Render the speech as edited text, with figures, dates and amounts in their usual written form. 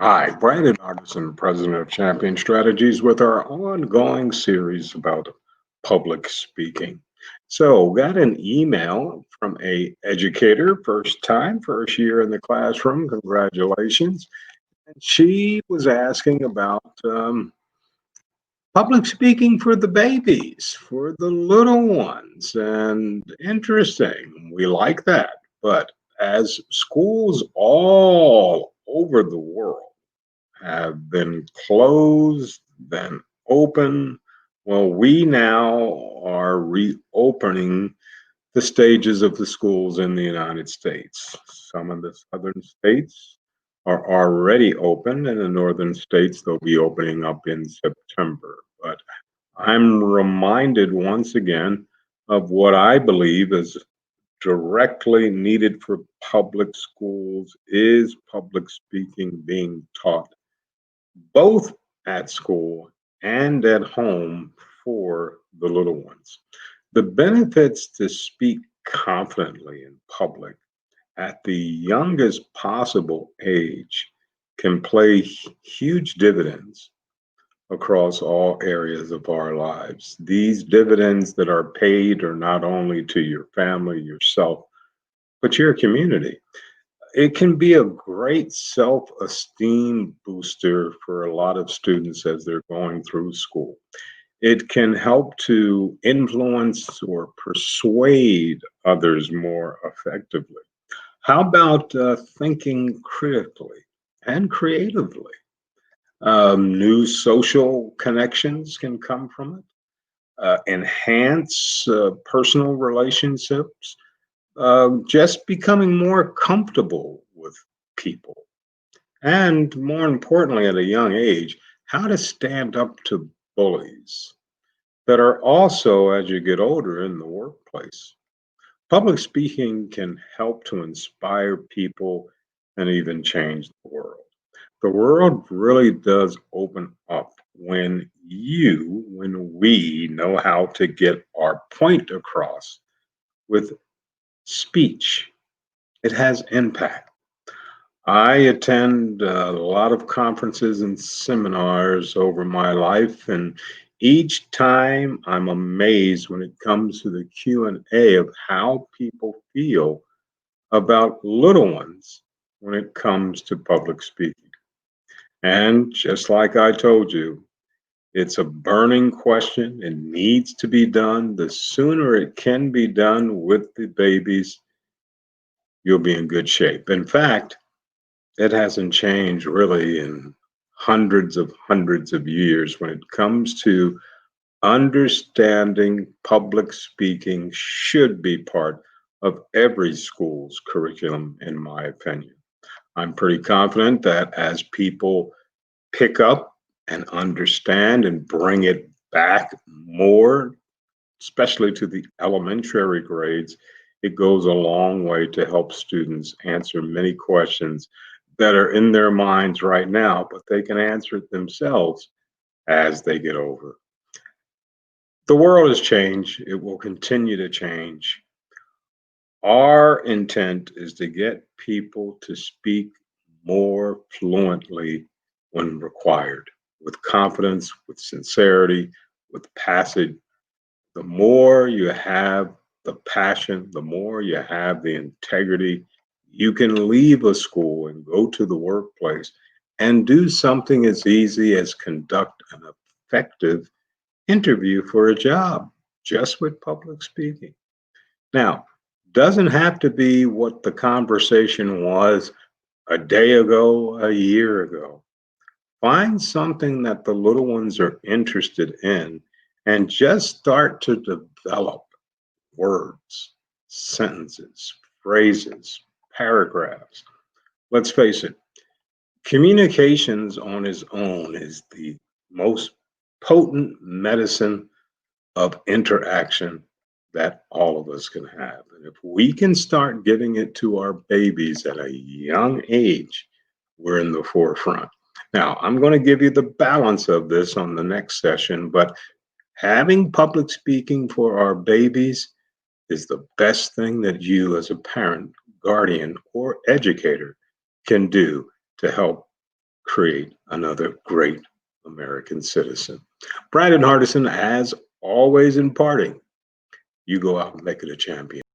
Hi, Brandon Artisan, President of Champion Strategies, with our ongoing series about public speaking. So, got an email from a educator, first time, first year in the classroom. Congratulations! And she was asking about public speaking for the babies, for the little ones, and interesting. We like that, but as schools all over the world have been closed, then open. Well, we now are reopening the stages of the schools in the United States. Some of the southern states are already open, and the northern states they'll be opening up in September. But I'm reminded once again of what I believe is directly needed for public schools is public speaking being taught both at school and at home for the little ones. The benefits to speak confidently in public at the youngest possible age can play huge dividends across all areas of our lives. These dividends that are paid are not only to your family, yourself, but your community. It can be a great self esteem booster for a lot of students as they're going through school. It can help to influence or persuade others more effectively. How about thinking critically and creatively? New social connections can come from it, enhance personal relationships, just becoming more comfortable with people. And more importantly, at a young age, how to stand up to bullies that are also, as you get older, in the workplace. Public speaking can help to inspire people and even change the world. The world really does open up when we know how to get our point across with speech. It has impact. I attend a lot of conferences and seminars over my life, and each time I'm amazed when it comes to the Q&A of how people feel about little ones when it comes to public speaking. And just like I told you, it's a burning question. It needs to be done. The sooner it can be done with the babies, you'll be in good shape. In fact, it hasn't changed really in hundreds of years when it comes to understanding public speaking should be part of every school's curriculum, in my opinion. I'm pretty confident that as people pick up and understand and bring it back more, especially to the elementary grades, it goes a long way to help students answer many questions that are in their minds right now, but they can answer it themselves as they get over. The world has changed, it will continue to change. Our intent is to get people to speak more fluently when required, with confidence, with sincerity, with passage. The more you have the passion, the more you have the integrity, you can leave a school and go to the workplace and do something as easy as conduct an effective interview for a job just with public speaking. Now, doesn't have to be what the conversation was a day ago, a year ago. Find something that the little ones are interested in and just start to develop words, sentences, phrases, paragraphs. Let's face it, communications on its own is the most potent medicine of interaction that all of us can have. And if we can start giving it to our babies at a young age, we're in the forefront. Now, I'm going to give you the balance of this on the next session, but having public speaking for our babies is the best thing that you, as a parent, guardian, or educator, can do to help create another great American citizen. Brandon Hardison, as always, imparting, you go out and make it a champion.